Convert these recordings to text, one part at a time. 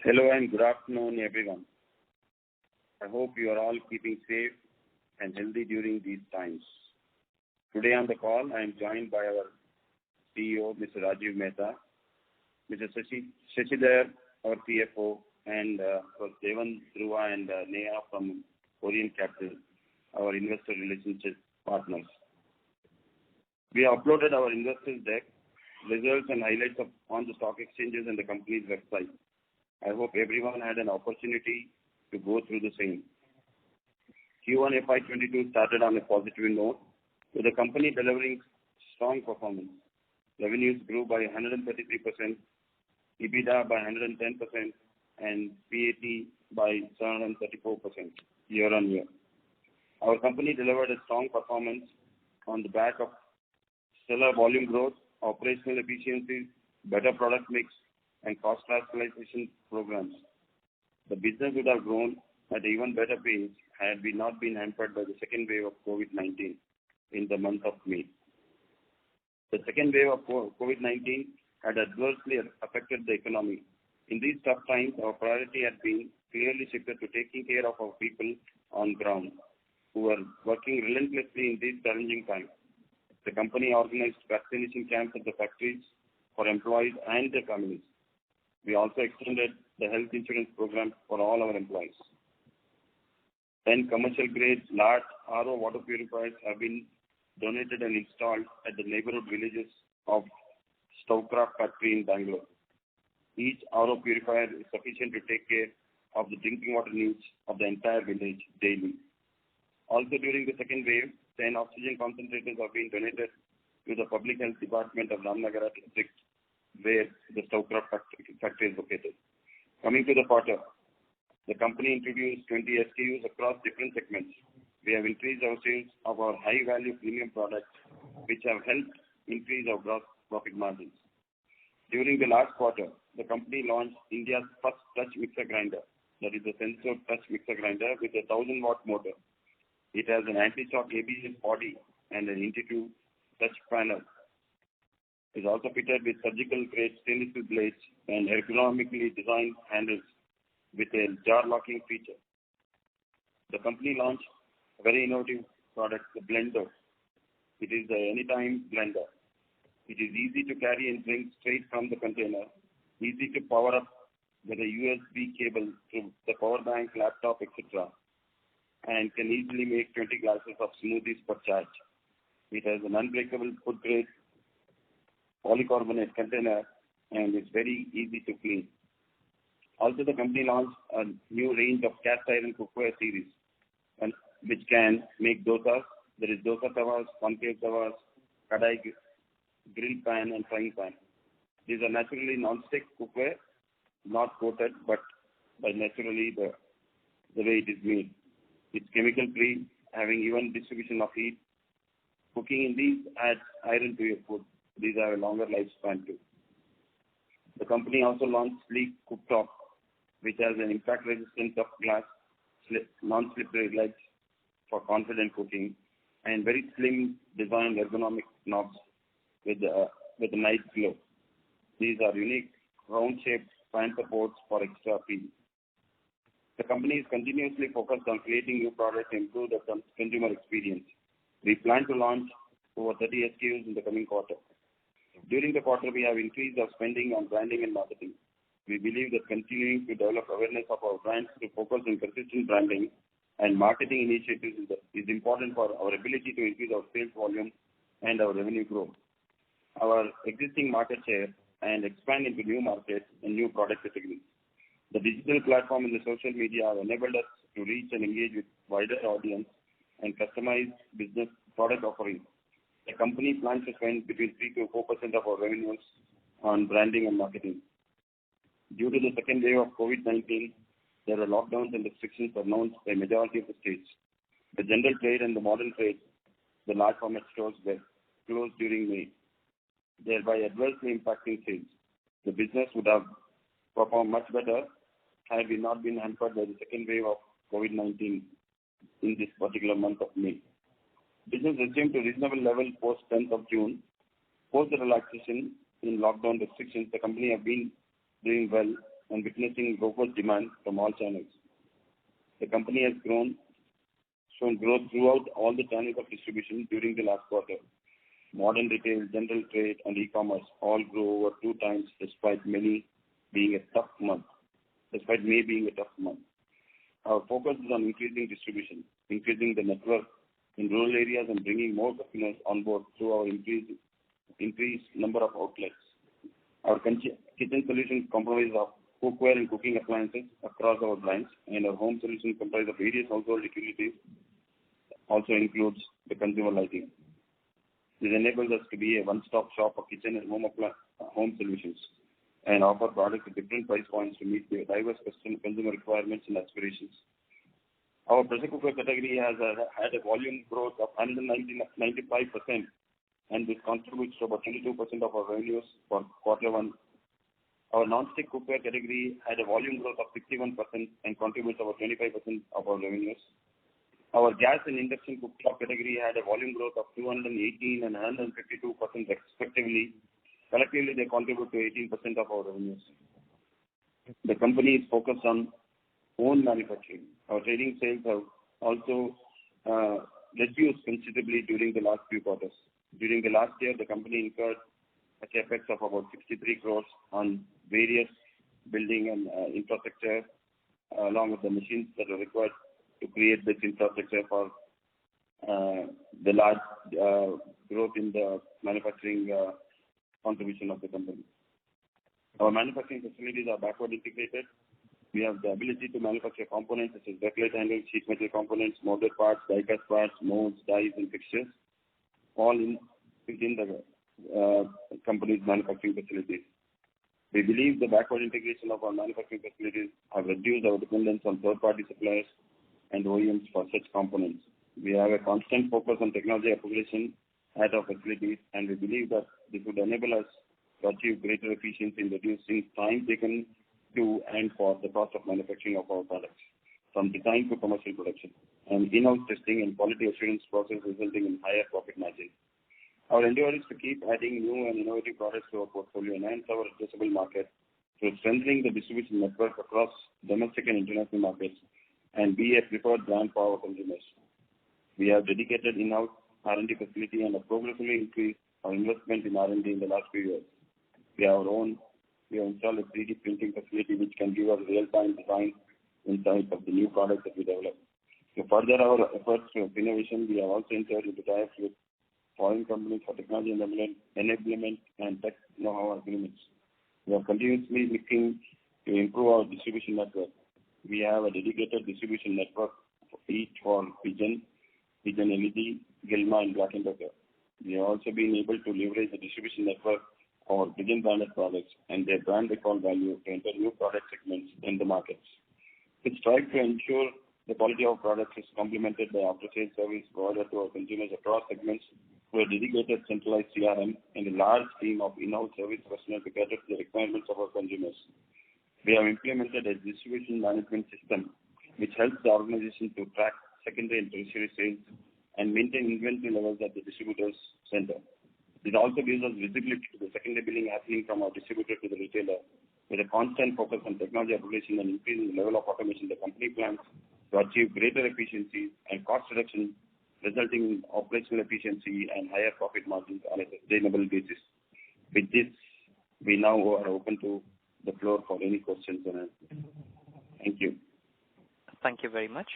Hello and good afternoon, everyone. I hope you are all keeping safe and healthy during these times. Today on the call, I am joined by our CEO, Mr. Rajiv Mehta, Mr. Shashidhar, our CFO, and Devan Dhruva and Neha from Orient Capital, our investor relationship partners. We have uploaded our investors deck, results and highlights on the stock exchanges and the company's website. I hope everyone had an opportunity to go through the same. Q1 FY22 started on a positive note, with the company delivering strong performance. Revenues grew by 133%, EBITDA by 110%, and PAT by 734% year on year. Our company delivered a strong performance on the back of stellar volume growth, operational efficiencies, better product mix, and cost rationalization programs. The business would have grown at an even better pace had we not been hampered by the second wave of COVID-19 in the month of May. The second wave of COVID-19 had adversely affected the economy. In these tough times, our priority had been clearly shifted to taking care of our people on ground who are working relentlessly in these challenging times. The company organized vaccination camps at the factories for employees and their families. We also extended the health insurance program for all our employees. 10 commercial-grade large RO water purifiers have been donated and installed at the neighborhood villages of Stovekraft factory in Bangalore. Each RO purifier is sufficient to take care of the drinking water needs of the entire village daily. Also during the second wave, 10 oxygen concentrators have been donated to the Public Health Department of Ramnagara district, where the Stovekraft factory is located. Coming to the quarter, the company introduced 20 SKUs across different segments. We have increased our sales of our high-value premium products, which have helped increase our gross profit margins. During the last quarter, the company launched India's first touch mixer grinder, that is a sensor touch mixer grinder with a 1000-watt motor. It has an anti-shock ABS body and an intuitive touch panel. It is also fitted with surgical-grade stainless steel blades and ergonomically designed handles with a jar locking feature. The company launched a very innovative product, the blender. It is the anytime blender. It is easy to carry and drink straight from the container, easy to power up with a USB cable to the power bank, laptop, etc., and can easily make 20 glasses of smoothies per charge. It has an unbreakable food-grade polycarbonate container and is very easy to clean. Also, the company launched a new range of cast iron cookware series, which can make dosas. There is dosa tawas, concave tawas, kadai, grill pan, and frying pan. These are naturally non-stick cookware, not coated, but by naturally the way it is made. It's chemical-free, having even distribution of heat. Cooking in these adds iron to your food. These have a longer lifespan too. The company also launched sleek cooktop, which has an impact resistance of glass, non-slippery legs for confident cooking, and very slim design ergonomic knobs with a nice glow. These are unique round-shaped fan supports for extra feel. The company is continuously focused on creating new products to improve the consumer experience. We plan to launch over 30 SKUs in the coming quarter. During the quarter, we have increased our spending on branding and marketing. We believe that continuing to develop awareness of our brands to focus on consistent branding and marketing initiatives is important for our ability to increase our sales volume and our revenue growth, our existing market share, and expand into new markets and new product categories. The digital platform and the social media have enabled us to reach and engage with wider audience and customize business product offerings. The company plans to spend between 3 to 4% of our revenues on branding and marketing. Due to the second wave of COVID-19, there are lockdowns and restrictions announced by majority of the states. The general trade and the modern trade, the large format stores, were closed during May, thereby adversely impacting sales. The business would have performed much better had we not been hampered by the second wave of COVID-19 in this particular month of May. Business resumed to reasonable level post 10th of June. Post the relaxation in lockdown restrictions, the company have been doing well and witnessing robust demand from all channels. The company has shown growth throughout all the channels of distribution during the last quarter. Modern retail, general trade, and e-commerce all grew over 2 times despite May being a tough month. Our focus is on increasing distribution, increasing the network in rural areas, and bringing more customers on board through our increased number of outlets. Our kitchen solutions comprise of cookware and cooking appliances across our brands, and our home solutions comprise of various household utilities, also includes the consumer lighting. This enables us to be a one-stop shop for kitchen and home solutions and offer products at different price points to meet the diverse consumer requirements and aspirations. Our pressure cooker category has had a volume growth of 95%, and this contributes to about 22% of our revenues for quarter 1. Our non-stick cookware category had a volume growth of 61% and contributes about 25% of our revenues. Our gas and induction cooktop category had a volume growth of 218 and 152% respectively. Collectively, they contribute to 18% of our revenues. The company is focused on own manufacturing. Our trading sales have also reduced considerably during the last few quarters. During the last year, the company incurred a capex of about 63 crores on various building and infrastructure, along with the machines that are required to create this infrastructure for the large growth in the manufacturing contribution of the company. Our manufacturing facilities are backward integrated. We have the ability to manufacture components such as backlight handles, sheet metal components, molded parts, die-cast parts, molds, dies, and fixtures, all within the company's manufacturing facilities. We believe the backward integration of our manufacturing facilities have reduced our dependence on third-party suppliers and OEMs for such components. We have a constant focus on technology application at our facilities, and we believe that this would enable us to achieve greater efficiency in reducing time taken to and for the cost of manufacturing of our products, from design to commercial production, and in-house testing and quality assurance process resulting in higher profit margins. Our endeavor is to keep adding new and innovative products to our portfolio, enhance our addressable market through strengthening the distribution network across domestic and international markets, and be a preferred brand for our consumers. We have dedicated in-house R&D facility and have progressively increased our investment in R&D in the last few years. We have installed a 3D printing facility which can give us real-time design insights of the new products that we develop. To further our efforts of innovation, we have also entered into ties with foreign companies for technology enablement and tech know-how agreements. We are continuously looking to improve our distribution network. We have a dedicated distribution network each for Pigeon LED, Gilma, and Black & Decker. We have also been able to leverage the distribution network for Pigeon branded products and their brand recall value to enter new product segments in the markets. We strive to ensure the quality of products is complemented by after-sales service provided to our consumers across segments through a dedicated centralized CRM and a large team of in-house service personnel to cater to the requirements of our consumers. We have implemented a distribution management system which helps the organization to track secondary and tertiary sales and maintain inventory levels at the distributor's center. This also gives us visibility to the secondary billing happening from our distributor to the retailer. With a constant focus on technology application and increasing the level of automation, the company plans to achieve greater efficiency and cost reduction, resulting in operational efficiency and higher profit margins on a sustainable basis. With this, we now are open to the floor for any questions and answers. Thank you. Thank you very much.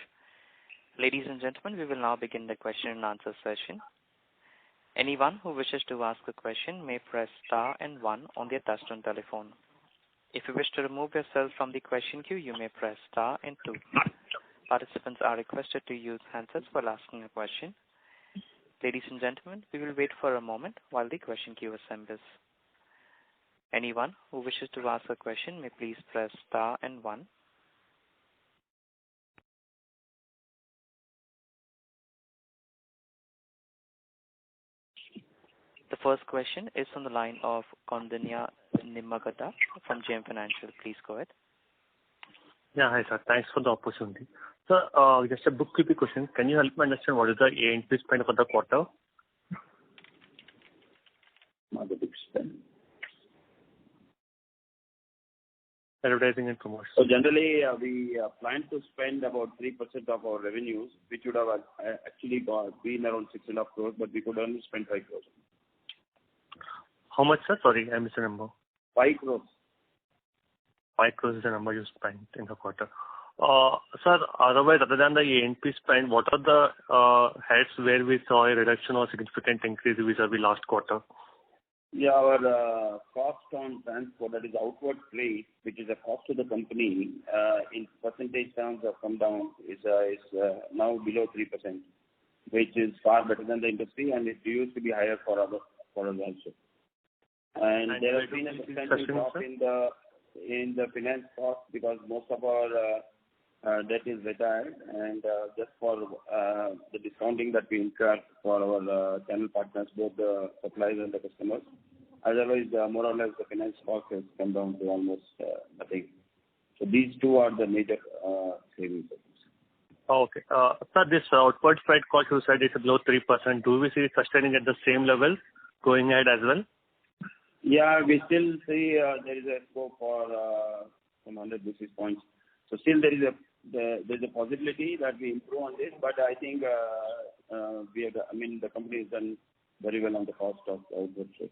Ladies and gentlemen, we will now begin the question and answer session. Anyone who wishes to ask a question may press star and 1 on their touchtone telephone. If you wish to remove yourself from the question queue, you may press star and 2. Participants are requested to use handsets while asking a question. Ladies and gentlemen, we will wait for a moment while the question queue assembles. Anyone who wishes to ask a question may please press star and 1. The first question is on the line of Kondanya Nimmagadda from JM Financial. Please go ahead. Yeah, hi sir. Thanks for the opportunity. Sir, just a bookkeeping question. Can you help me understand what is the A&P spend for the quarter? Not the big spend. Advertising and promotion. So generally, we plan to spend about 3% of our revenues, which would have actually been around 6.5 crores, but we could only spend 5 crores. How much, sir? Sorry, I missed the number. 5 crores. 5 crores is the number you spent in the quarter. Sir, otherwise, other than the A&P spend, what are the heads where we saw a reduction or significant increase vis-a-vis last quarter? Yeah, our cost on transport, that is outward freight, which is a cost to the company, in percentage terms have come down, is now below 3%, which is far better than the industry, and it used to be higher for us also. And there has been a substantial drop in the finance cost because most of our debt is retired, and just for the discounting that we incur for our channel partners, both the suppliers and the customers. Otherwise, more or less the finance cost has come down to almost nothing. So these two are the major savings. Okay. Sir, this outward freight cost you said is below 3%. Do we see it sustaining at the same level going ahead as well? Yeah, we still see there is a scope for some 100 basis points. So still there is a possibility that we improve on this, but I think the company has done very well on the cost of outward freight.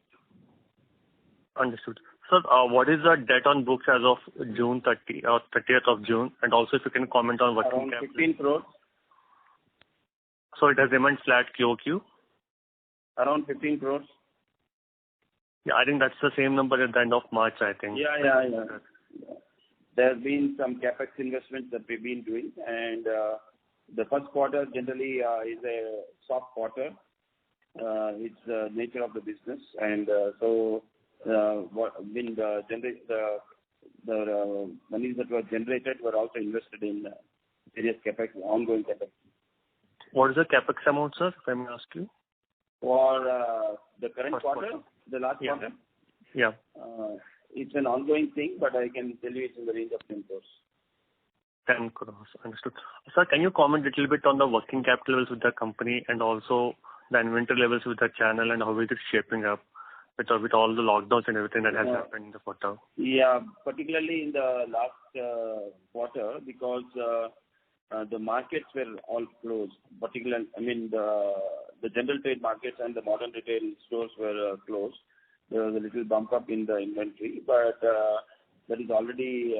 Understood. Sir, what is the debt on books as of June 30 or 30th of June? And also if you can comment on working capital. Around 15 crores. So it has remained flat QOQ? Around 15 crores. Yeah, I think that's the same number at the end of March, I think. Yeah. There have been some capex investments that we've been doing, and the first quarter generally is a soft quarter. It's the nature of the business, and so the monies that were generated were also invested in various capex, ongoing capex. What is the capex amount, sir, if I may ask you? For the current quarter, the last quarter? Yeah. It's an ongoing thing, but I can tell you it's in the range of 10 crores. 10 crores, understood. Sir, can you comment a little bit on the working capital levels with the company and also the inventory levels with the channel and how it is shaping up with all the lockdowns and everything that has happened in the quarter? Yeah, particularly in the last quarter, because the markets were all closed. Particularly, the general trade markets and the modern retail stores were closed. There was a little bump up in the inventory, but that is already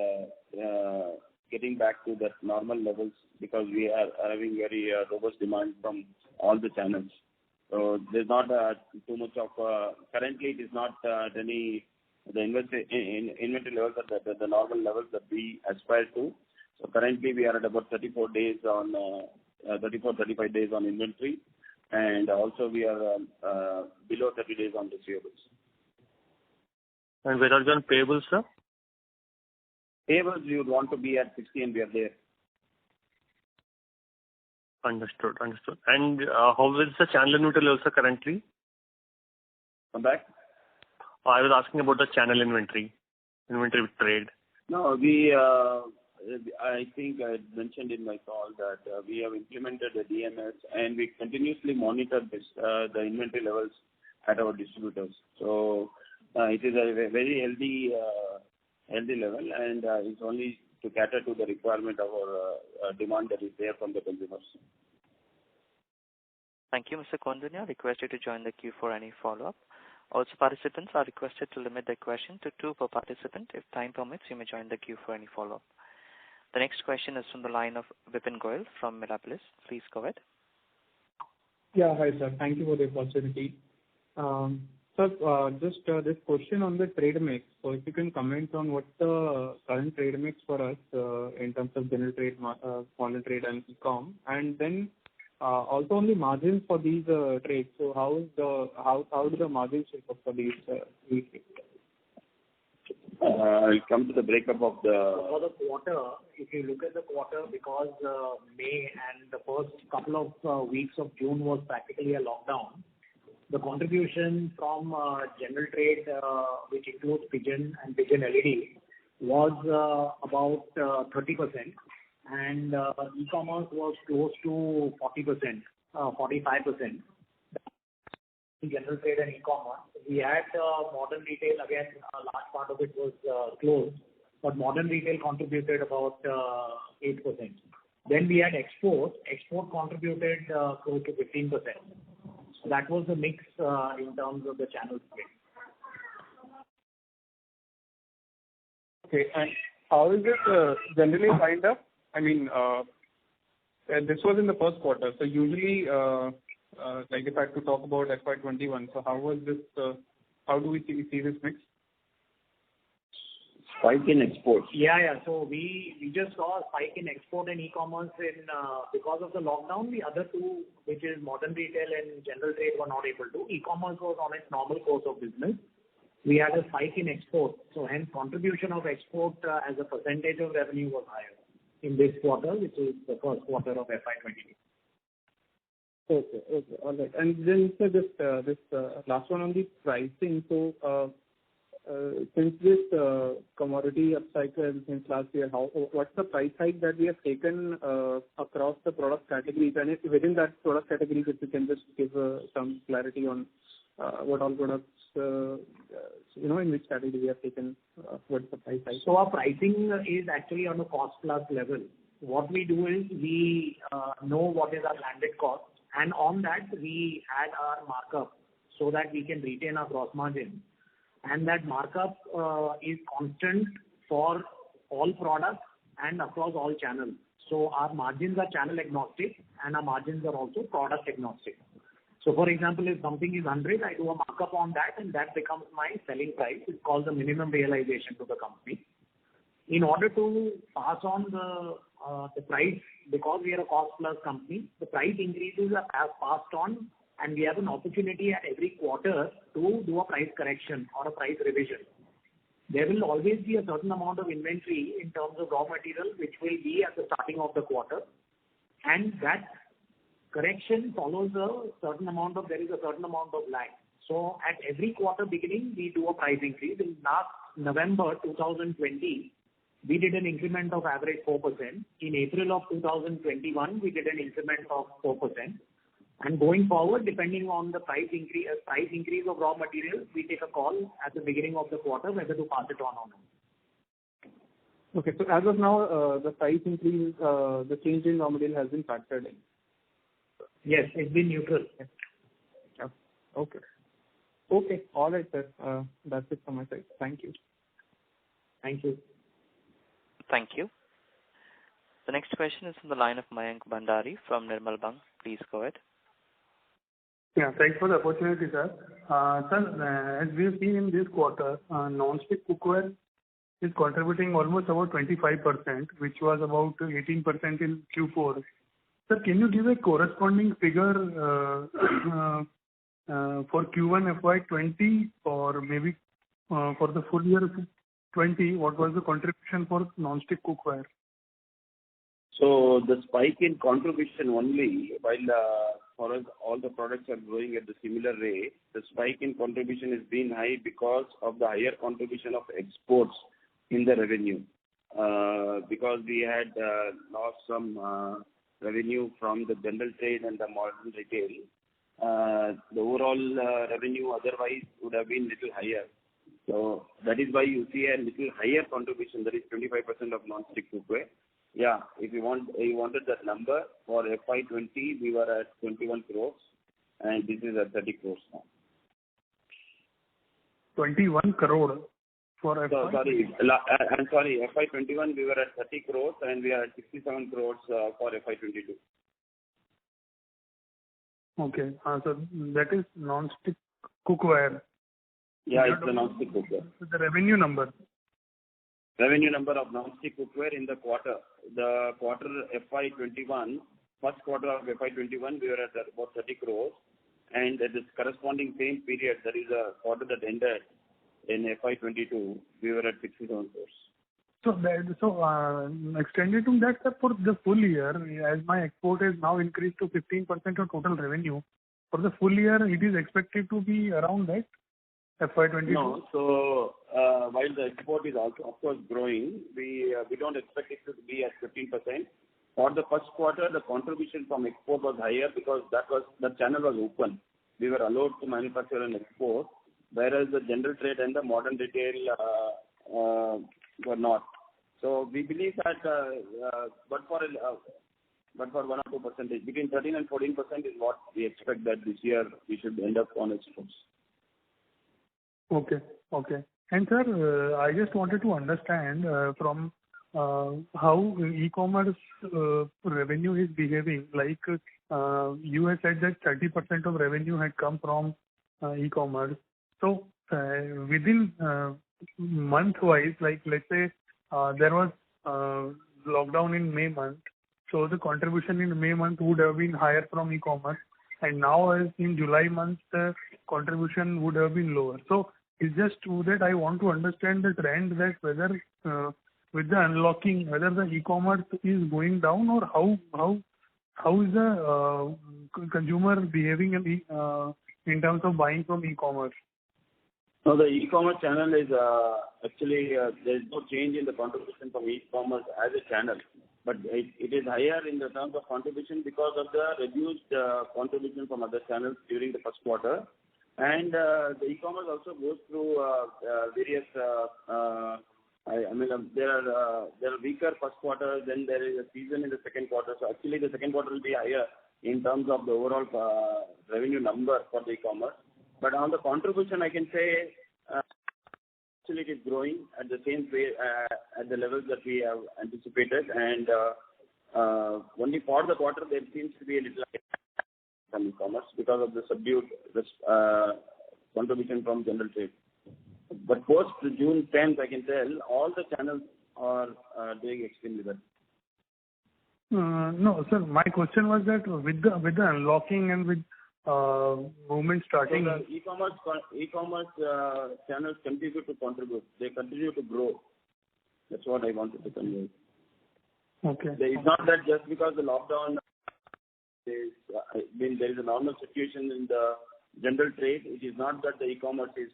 getting back to that normal levels because we are having very robust demand from all the channels. So there's not too much of currently it is not the inventory levels at the normal levels that we aspire to. So currently we are at about 35 days on inventory, and also we are below 30 days on receivables. And where are you on payables, sir? Payables, you would want to be at 60 and we are there. Understood. And how is the channel inventory also currently? Come back? I was asking about the channel inventory with trade. No, I think I mentioned in my call that we have implemented the DMS and we continuously monitor the inventory levels at our distributors. So it is a very healthy level, and it's only to cater to the requirement of our demand that is there from the consumers. Thank you, Mr. Kondunya. Request you to join the queue for any follow-up. Also, participants are requested to limit their question to 2 per participant. If time permits, you may join the queue for any follow-up. The next question is from the line of Vipin Goyal from Mirapolis. Please go ahead. Yeah, hi sir. Thank you for the opportunity. Sir, just this question on the trade mix. So if you can comment on what's the current trade mix for us in terms of general trade, modern trade and e-com, and then also on the margins for these trades. So how do the margins shape up for these trades? I'll come to the breakup of the... For the quarter, if you look at the quarter, because May and the first couple of weeks of June was practically a lockdown, the contribution from general trade, which includes Pigeon and Pigeon LED, was about 30%, and e-commerce was close to 40%, 45%. General trade and e-commerce. We had modern retail, again, a large part of it was closed. but modern retail contributed about 8%. Then we had export. Export contributed close to 15%. So that was the mix in terms of the channel split. Okay. And how is it generally lined up? I mean, this was in the first quarter. So usually, like if I had to talk about FY21, so how was this? How do we see this mix? Spike in exports. Yeah. So we just saw a spike in export and e-commerce because of the lockdown. The other two, which is modern retail and general trade, were not able to. E-commerce was on its normal course of business. We had a spike in export. So hence contribution of export as a percentage of revenue was higher in this quarter, which is the first quarter of FY22. Okay. All right. And then, sir, this last one on the pricing. So, since this commodity upcycle since last year, what's the price hike that we have taken across the product categories? And within that product categories, if you can just give some clarity on what all products, in which category we have taken, what's the price hike? So our pricing is actually on a cost plus level. What we do is we know what is our landed cost, and on that we add our markup so that we can retain our gross margin. And that markup is constant for all products and across all channels. So our margins are channel agnostic and our margins are also product agnostic. So for example, if something is 100, I do a markup on that and that becomes my selling price. It's called the minimum realization to the company. In order to pass on the price, because we are a cost plus company, the price increases are passed on, and we have an opportunity at every quarter to do a price correction or a price revision. There will always be a certain amount of inventory in terms of raw material which will be at the starting of the quarter, and that correction follows there is a certain amount of lag. So at every quarter beginning, we do a price increase. In last November 2020, we did an increment of average 4%. In April of 2021, we did an increment of 4%. And going forward, depending on the price increase of raw materials, we take a call at the beginning of the quarter whether to pass it on or not. Okay. So as of now, the price increase, the change in raw material has been factored in. Yes, it's been neutral. Yeah. Okay. All right, sir. That's it from my side. Thank you. Thank you. Thank you. The next question is from the line of Mayank Bhandari from Nirmal Bang. Please go ahead. Yeah, thanks for the opportunity, sir. Sir, as we have seen in this quarter, non-stick cookware is contributing almost about 25%, which was about 18% in Q4. Sir, can you give a corresponding figure for Q1 FY20 or maybe for the full year 20, what was the contribution for non-stick cookware? So the spike in contribution only, while for us all the products are growing at the similar rate, the spike in contribution has been high because of the higher contribution of exports in the revenue. Because we had lost some revenue from the general trade and the modern retail. The overall revenue otherwise would have been little higher. So that is why you see a little higher contribution, that is 25% of non-stick cookware. Yeah, if you wanted that number, for FY20 we were at 21 crores and this is at 30 crores now. 21 crore for FY? I'm sorry, FY21 we were at 30 crores and we are at 67 crores for FY22. Okay, so that is non-stick cookware. Yeah, it's the non-stick cookware. The revenue number? Revenue number of non-stick cookware in the quarter FY21, first quarter of FY21, we were at about 30 crores. And at this corresponding same period, that is a quarter that ended in FY22, we were at 67 crores. So extended to that, sir, for the full year, as my export has now increased to 15% of total revenue, for the full year, it is expected to be around that? FY22? No. So while the export is also of course growing, we don't expect it to be at 15%. For the first quarter, the contribution from export was higher because the channel was open. We were allowed to manufacture and export, whereas the general trade and the modern retail were not. So we believe that, but for 1 or 2%, between 13 and 14% is what we expect that this year we should end up on exports. Okay. And sir, I just wanted to understand from how e-commerce revenue is behaving. Like you had said that 30% of revenue had come from e-commerce. So within month-wise, like let's say there was lockdown in May month, so the contribution in May month would have been higher from e-commerce, and now as in July month the contribution would have been lower. So it's just that I want to understand the trend, that whether with the unlocking, whether the e-commerce is going down, or how is the consumer behaving in terms of buying from e-commerce? No, the e-commerce channel is actually there is no change in the contribution from e-commerce as a channel, but it is higher in the terms of contribution because of the reduced contribution from other channels during the first quarter. And the e-commerce also goes through various. There are weaker first quarter, then there is a season in the second quarter. So actually, the second quarter will be higher in terms of the overall revenue number for the e-commerce. But on the contribution, I can say actually it is growing at the same way at the levels that we have anticipated, and only for the quarter there seems to be a little from e-commerce because of the subdued contribution from general trade. But post June 10th, I can tell all the channels are doing extremely well. No, sir. My question was that with the unlocking and with movement starting. So the e-commerce channels continue to contribute. They continue to grow. That's what I wanted to convey. Okay. It's not that just because the lockdown. There is a normal situation in the general trade. It is not that the e-commerce is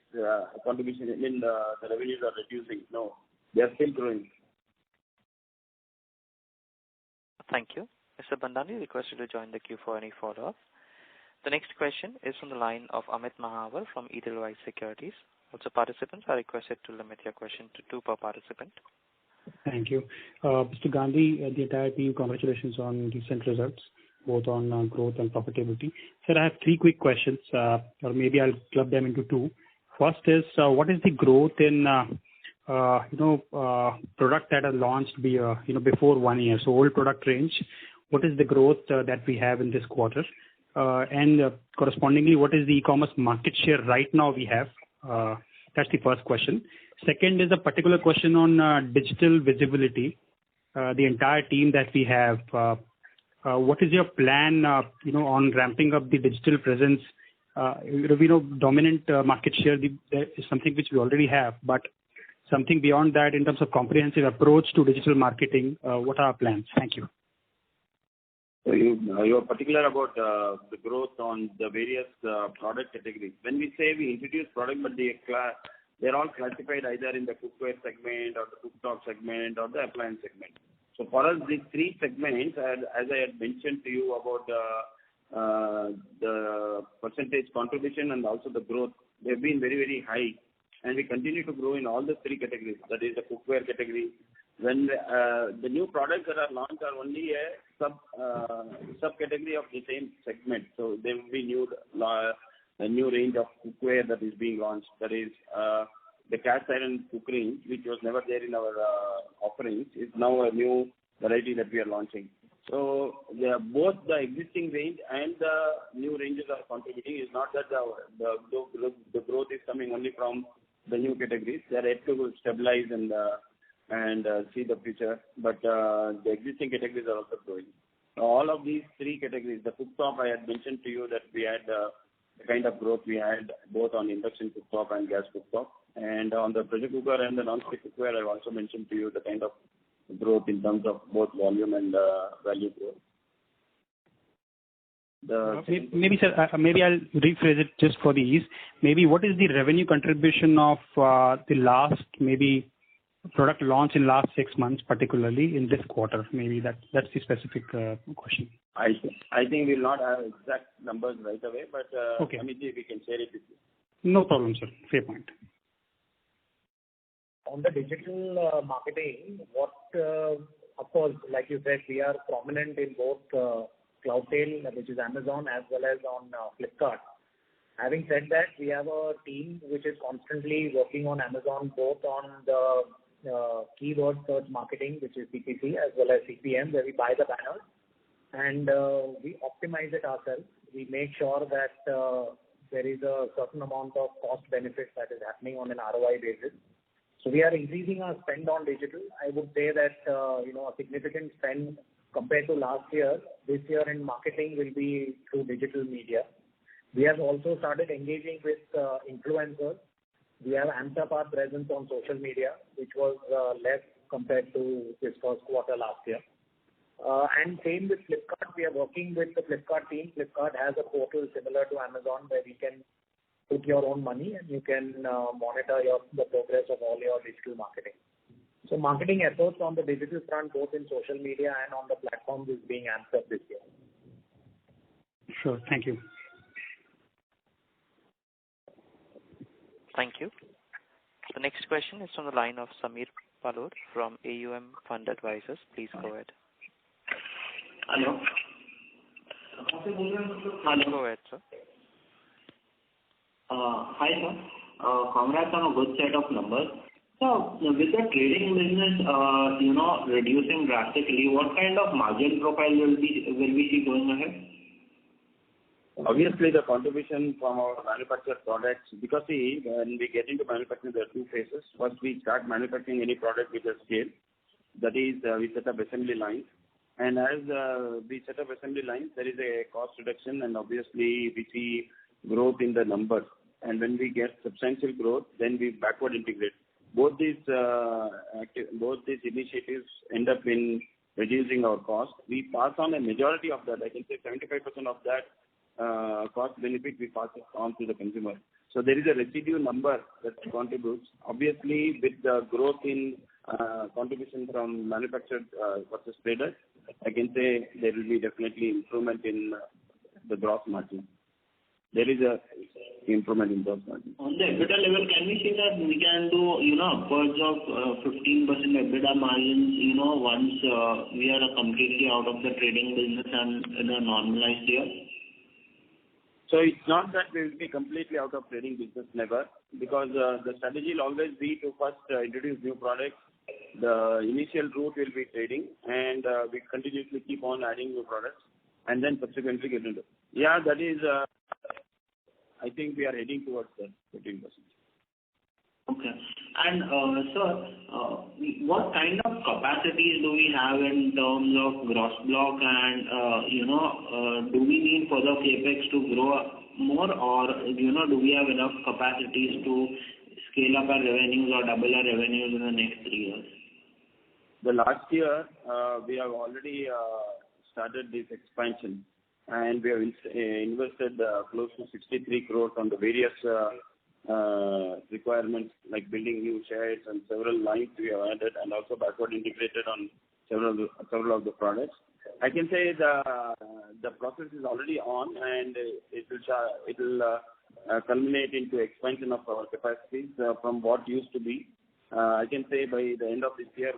contribution in the revenues are reducing. No, they are still growing. Thank you. Mr. Bandani, request you to join the queue for any follow-up. The next question is from the line of Amit Mahawar from Edelweiss Securities. Also, participants are requested to limit your question to 2 per participant. Thank you. Mr. Gandhi, the entire team, congratulations on recent results, both on growth and profitability. Sir, I have 3 quick questions, or maybe I'll club them into 2. First is, what is the growth in product that are launched before 1 year? So old product range, what is the growth that we have in this quarter? And correspondingly, what is the e-commerce market share right now we have? That's the first question. Second is a particular question on digital visibility. The entire team that we have, what is your plan, on ramping up the digital presence? Dominant market share is something which we already have, but something beyond that in terms of comprehensive approach to digital marketing, what are our plans? Thank you. So you are particular about the growth on the various product categories. When we say we introduce product, but they're all classified either in the cookware segment or the cooktop segment or the appliance segment. So for us, these 3 segments, as I had mentioned to you about the percentage contribution and also the growth, they've been very, very high. And we continue to grow in all the 3 categories. That is the cookware category. When the new products that are launched are only a subcategory of the same segment. So there will be a new range of cookware that is being launched. That is the cast iron cookery, which was never there in our offerings, is now a new variety that we are launching. So both the existing range and the new ranges are contributing. It's not that the growth is coming only from the new categories. They are yet to stabilize and see the future. But the existing categories are also growing. All of these 3 categories, the cooktop, I had mentioned to you that we had the kind of growth we had both on induction cooktop and gas cooktop. And on the pressure cooker and the non-stick cookware, I also mentioned to you the kind of growth in terms of both volume and value growth. Maybe, sir, maybe I'll rephrase it just for the ease. Maybe what is the revenue contribution of the last product launch in last 6 months, particularly in this quarter? Maybe that's the specific question. I think we'll not have exact numbers right away, but okay. Amit, we can share it with you. No problem, sir. Fair point. On the digital marketing, of course, like you said, we are prominent in both Cloudtail, which is Amazon, as well as on Flipkart. Having said that, we have a team which is constantly working on Amazon, both on the keyword search marketing, which is CPC, as well as CPM, where we buy the banners, and we optimize it ourselves. We make sure that there is a certain amount of cost benefit that is happening on an ROI basis. So we are increasing our spend on digital. I would say that a significant spend compared to last year, this year in marketing will be through digital media. We have also started engaging with influencers. We have amped up our presence on social media, which was less compared to this first quarter last year. And same with Flipkart. We are working with the Flipkart team. Flipkart has a portal similar to Amazon where we can put your own money and you can monitor the progress of all your digital marketing. So marketing efforts on the digital front, both in social media and on the platforms, is being amped up this year. Sure. Thank you. Thank you. The next question is from the line of Samir Palod from AUM Fund Advisors. Please go ahead. Hello. Go ahead, sir. Hi, sir. Congrats on a good set of numbers. So, with the trading business, reducing drastically, what kind of margin profile will we see going ahead? Obviously, the contribution from our manufactured products, because when we get into manufacturing, there are two phases. First, we start manufacturing any product with a scale. That is, we set up assembly lines. And as we set up assembly lines, there is a cost reduction, and obviously we see growth in the numbers. And when we get substantial growth, then we backward integrate. Both these initiatives end up in reducing our cost. We pass on a majority of that. I can say 75% of that cost benefit we pass it on to the consumer. So there is a residue number that contributes. Obviously, with the growth in contribution from manufactured versus traded, I can say there will be definitely improvement in the gross margin. There is a improvement in gross margin. On the EBITDA level, can we say that we can do, upwards of 15% EBITDA margins, once we are completely out of the trading business and in a normalized year? So it's not that we will be completely out of trading business, never, because the strategy will always be to first introduce new products. The initial route will be trading, and we continuously keep on adding new products, and then subsequently get into. Yeah, that is. I think we are heading towards that 15%. Okay. And sir, what kind of capacities do we have in terms of gross block, and do we need further capex to grow more, or do we have enough capacities to scale up our revenues or double our revenues in the next 3 years? The last year we have already started this expansion, and we have invested close to 63 crores on the various requirements like building new sheds and several lines we have added, and also backward integrated on several of the products. I can say the process is already on, and it will culminate into expansion of our capacities from what used to be. I can say by the end of this year,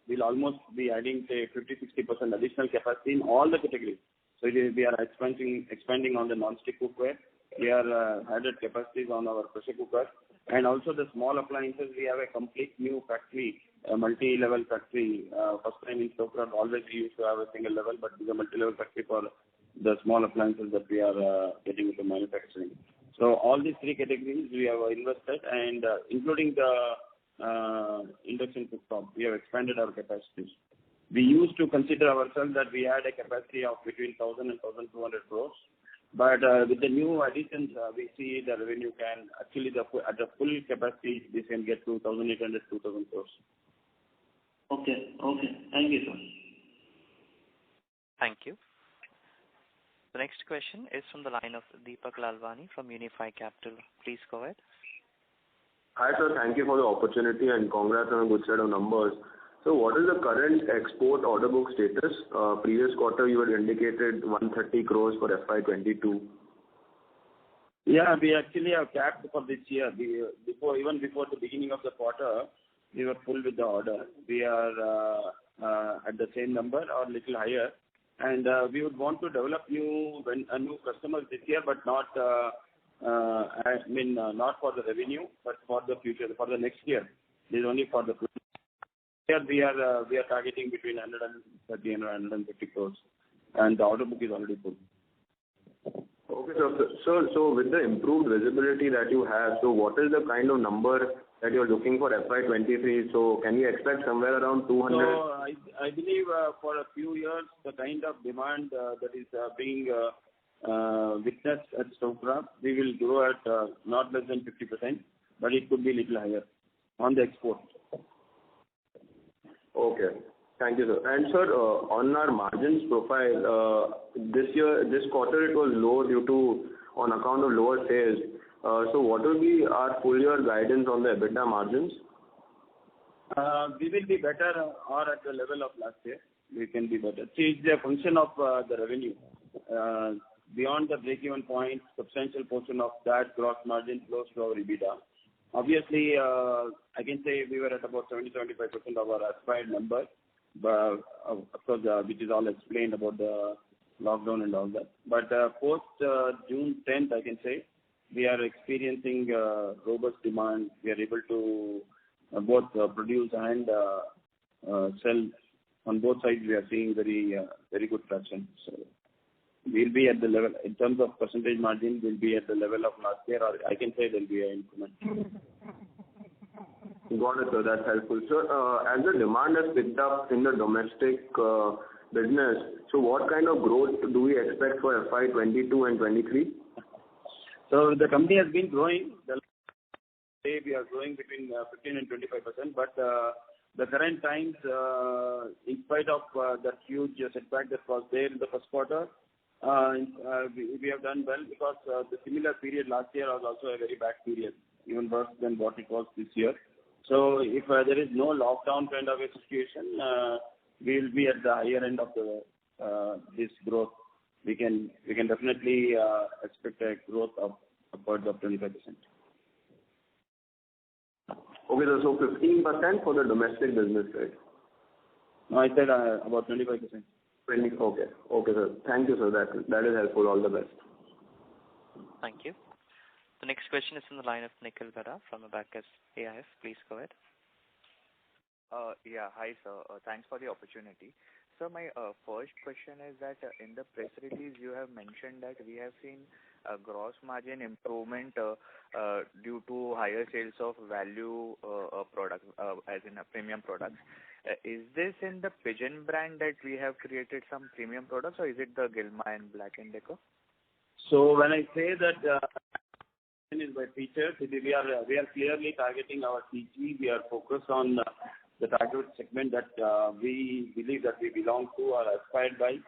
we'll almost be adding, say, 50-60% additional capacity in all the categories. So we are expanding on the non-stick cookware. We are added capacities on our pressure cooker, and also the small appliances. We have a complete new factory, a multi-level factory. First time in Stovekraft, always we used to have a single level, but it's a multi-level factory for the small appliances that we are getting into manufacturing. So all these three categories we have invested, and including the induction cooktop, we have expanded our capacities. We used to consider ourselves that we had a capacity of between 1,000 and 1,200 crores. But with the new additions, we see the revenue can actually, at the full capacity, this can get to 1,800, 2,000 crores. Okay. Thank you, sir. Thank you. The next question is from the line of Deepak Lalwani from Unifi Capital. Please go ahead. Hi, sir. Thank you for the opportunity, and congrats on a good set of numbers. So what is the current export order book status? Previous quarter, you had indicated 130 crores for FY22. Yeah, we actually have capped for this year. Even before the beginning of the quarter, we were full with the order. We are at the same number or little higher, and we would want to develop new customers this year, but not not for the revenue, but for the future, for the next year. This is only for the year. We are targeting between 130 and 150 crores, and the order book is already full. Okay, so with the improved visibility that you have, so what is the kind of number that you're looking for FY23? So can we expect somewhere around 200? So I believe for a few years, the kind of demand that is being witnessed at Stovekraft, we will grow at not less than 50%, but it could be a little higher on the export. Okay. Thank you, sir. And sir, on our margins profile, this quarter it was low on account of lower sales. So what will be our full year guidance on the EBITDA margins? We will be better or at the level of last year. We can be better. See, it's a function of the revenue. Beyond the break-even point, substantial portion of that gross margin flows to our EBITDA. Obviously, I can say we were at about 70-75% of our aspired number, but of course, which is all explained about the lockdown and all that. But post June 10th, I can say we are experiencing robust demand. We are able to both produce and sell. On both sides, we are seeing very good traction. So we'll be at the level, in terms of percentage margin, we'll be at the level of last year, or I can say there'll be an improvement. Got it, sir. That's helpful. So, as the demand has picked up in the domestic business, so what kind of growth do we expect for FY22 and 23? So the company has been growing. We are growing between 15 and 25%, but the current times, in spite of that huge setback that was there in the first quarter, we have done well because the similar period last year was also a very bad period, even worse than what it was this year. So if there is no lockdown kind of a situation, we will be at the higher end of this growth. We can definitely expect a growth of upwards of 25%. Okay, so 15% for the domestic business, right? No, I said about 25%. 20. Okay, sir. Thank you, sir. That is helpful. All the best. Thank you. The next question is from the line of Nikhil Gada from Abacus AIF. Please go ahead. Yeah, hi, sir. Thanks for the opportunity. So my first question is that in the press release you have mentioned that we have seen a gross margin improvement due to higher sales of value products, as in premium products. Is this in the Pigeon brand that we have created some premium products, or is it the Gilma and Black & Decker? So when I say that is by features, we are clearly targeting our TG. We are focused on the target segment that we believe that we belong to or aspired by.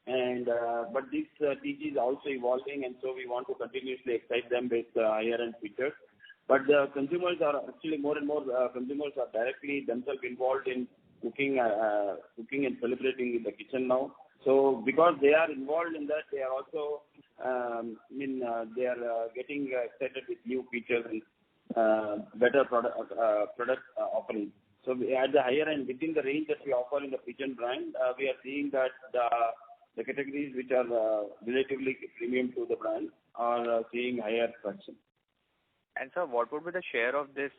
And but this TG is also evolving, and so we want to continuously excite them with higher end features. But the consumers are actually more and more consumers are directly themselves involved in cooking and celebrating in the kitchen now. So because they are involved in that, they are also they are getting excited with new features and better product offering. So at the higher end, within the range that we offer in the Pigeon brand, we are seeing that the categories which are relatively premium to the brand are seeing higher traction. And sir, what would be the share of this?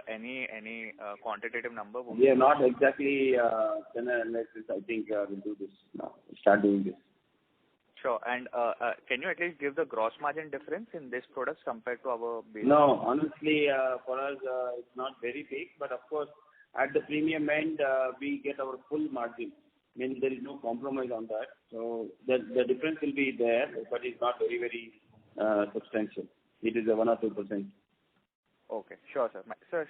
Any quantitative number? We are not exactly done an analysis. I think we'll do this now. Start doing this. Sure. And can you at least give the gross margin difference in these products compared to our base? No, honestly, for us, it's not very big. But of course, at the premium end, we get our full margin. I mean, there is no compromise on that. So the difference will be there, but it's not very, very substantial. It is a 1 or 2%. Okay, sure, sir.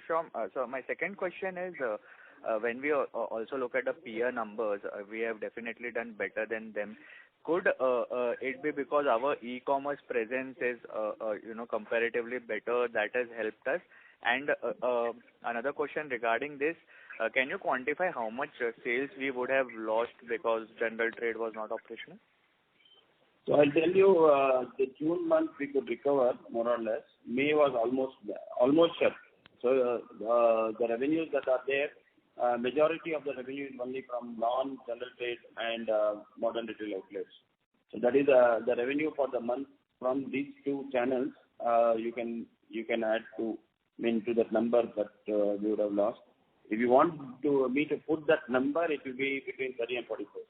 So my second question is, when we also look at the peer numbers, we have definitely done better than them. Could it be because our e-commerce presence is, comparatively better, that has helped us? And another question regarding this, can you quantify how much sales we would have lost because general trade was not operational? So I'll tell you, the June month we could recover more or less. May was almost shut. So the revenues that are there, majority of the revenue is only from non-general trade and modern retail outlets. So that is the revenue for the month from these two channels. You can add to that number that we would have lost. If you want me to put that number, it will be between 30 and 40 crores.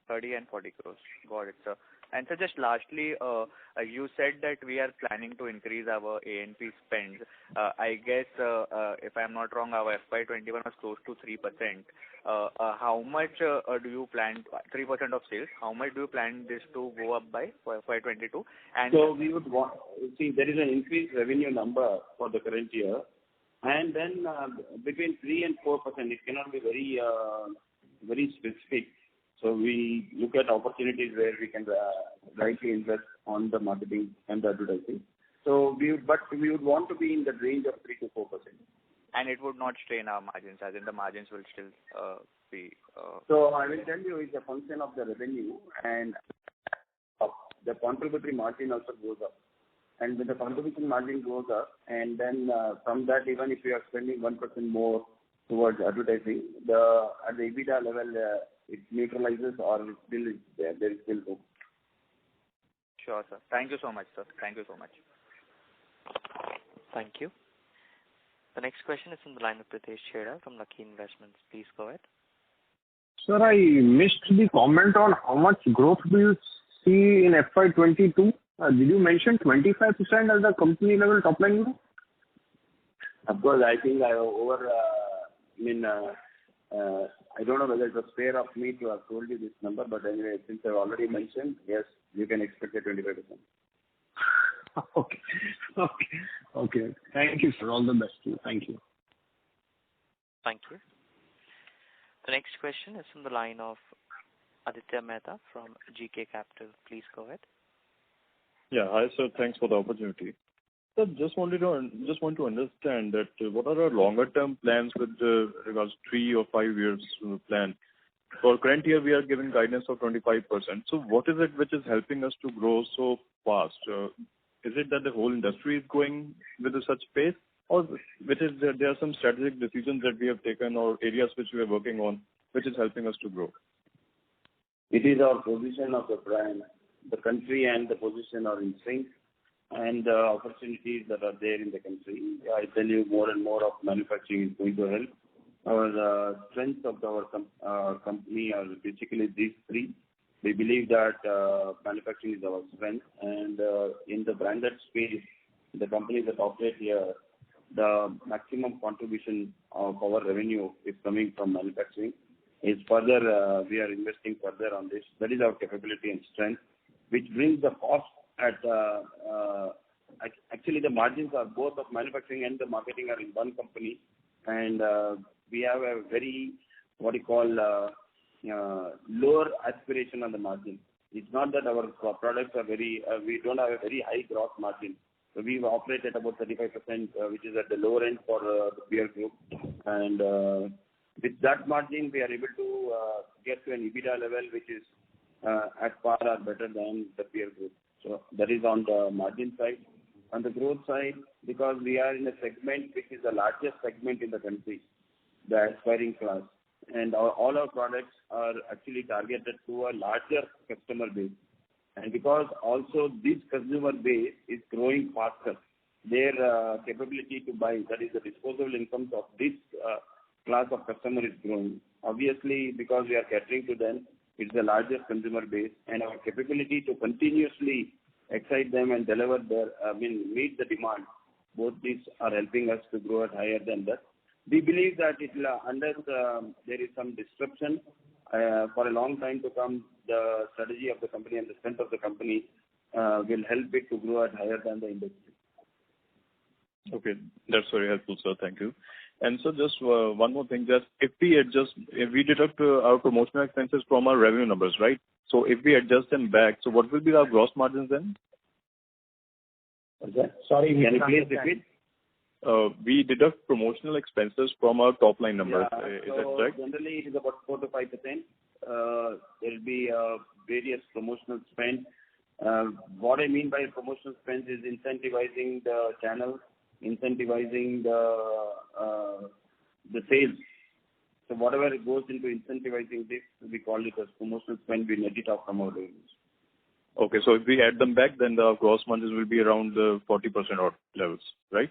30 and 40 crores. Got it, sir. And so just lastly, you said that we are planning to increase our A&P spends. I guess, if I'm not wrong, our FY21 was close to 3%. How much do you plan, 3% of sales, how much do you plan this to go up by for FY22? And so we would want, see, there is an increased revenue number for the current year. And then between 3 and 4%, it cannot be very specific. So we look at opportunities where we can rightly invest on the marketing and the advertising. So we would want to be in the range of 3 to 4%. And it would not strain our margins, as in the margins will still be. So I will tell you, it's a function of the revenue, and the contributory margin also goes up. And when the contribution margin goes up, and then from that, even if you are spending 1% more towards advertising, at the EBITDA level, it neutralizes or it still is there. There is still hope. Sure, sir. Thank you so much, sir. Thank you so much. Thank you. The next question is from the line of Pritesh Chheda from Lucky Investments. Please go ahead. Sir, I missed the comment on how much growth do you see in FY22. Did you mention 25% as the company level top line growth? Of course, I think I don't know whether it was fair of me to have told you this number, but anyway, since I've already mentioned, yes, you can expect a 25%. Okay. Thank you, sir. All the best to you. Thank you. Thank you. The next question is from the line of Aditya Mehta from GK Capital. Please go ahead. Yeah, hi sir. Thanks for the opportunity. Sir, just want to understand that what are our longer term plans with regards 3 or 5 years plan. For current year, we are giving guidance of 25%. So what is it which is helping us to grow so fast? Is it that the whole industry is going with such pace, or there are some strategic decisions that we have taken or areas which we are working on which is helping us to grow? It is our position of the brand. The country and the position are in sync, and the opportunities that are there in the country. I tell you, more and more of manufacturing is going to help. Our strengths of our company are basically these three. We believe that manufacturing is our strength, and in the branded space, the companies that operate here, the maximum contribution of our revenue is coming from manufacturing. Is further, we are investing further on this. That is our capability and strength, which brings the cost at actually the margins are both of manufacturing and the marketing are in one company, and we have a very lower aspiration on the margin. It's not that our products are we don't have a very high gross margin. So we operate at about 35%, which is at the lower end for the peer group, and with that margin, we are able to get to an EBITDA level which is at par or better than the peer group. So that is on the margin side. On the growth side, because we are in a segment which is the largest segment in the country, the aspiring class, and all our products are actually targeted to a larger customer base. And because also this consumer base is growing faster, their capability to buy, that is the disposable incomes of this class of customer is growing. Obviously, because we are catering to them, it's the largest consumer base, and our capability to continuously excite them and deliver meet the demand. Both these are helping us to grow at higher than that. We believe that unless there is some disruption for a long time to come, the strategy of the company and the strength of the company will help it to grow at higher than the industry. Okay, that's very helpful, sir. Thank you. And so just one more thing, just if we deduct our promotional expenses from our revenue numbers, right? So if we adjust them back, so what will be our gross margins then? What's that? Sorry, can you please repeat? We deduct promotional expenses from our top line numbers. Yeah, is that correct? Generally, it is about 4 to 5%. There will be various promotional spend. What I mean by promotional spend is incentivizing the channel incentivizing the sales. So whatever goes into incentivizing this, we call it as promotional spend. We net it off from our revenues. Okay, so if we add them back, then the gross margins will be around the 40% odd levels, right?